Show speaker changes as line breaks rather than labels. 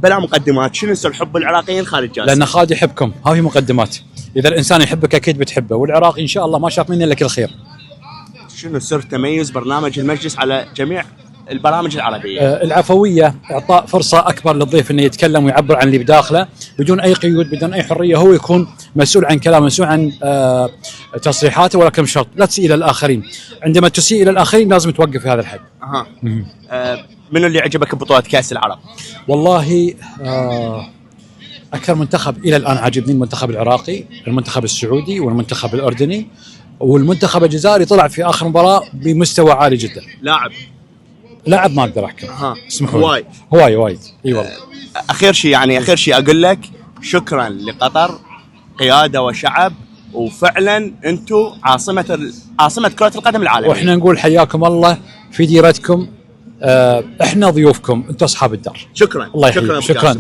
بلا مقدمات، شنو سر حب العراقيين خالد جاسم؟
لان خالد يحبكم، هذه مقدمات. اذا الانسان يحبك اكيد بتحبه، والعراقي ان شاء الله ما شاف مني الا كل خير.
شنو سر تميز برنامج المجلس على جميع البرامج العربيه؟
العفويه، اعطاء فرصه اكبر للضيف انه يتكلم ويعبر عن اللي بداخله بدون اي قيود، بدون اي حريه. هو يكون مسؤول عن كلامه، مسؤول عن تصريحاته، ولكن شرط لا تسيء الى الاخرين. عندما تسيء الى الاخرين لازم توقف في هذا الحد.
منو اللي عجبك ببطوله كاس العرب؟
والله اكثر منتخب الى الان عجبني المنتخب العراقي، المنتخب السعودي، والمنتخب الاردني، والمنتخب الجزائري طلع في اخر مباراه بمستوى عالي جدا. لاعب ما اقدر احكي.
هواي
وايد اي والله.
اخر شيء اقول لك شكرا لقطر قياده وشعب، وفعلا انتم عاصمه كره القدم العالميه.
واحنا نقول حياكم الله في ديرتكم. احنا ضيوفكم، انتم اصحاب الدار.
شكرا.
الله يحييك. شكرا.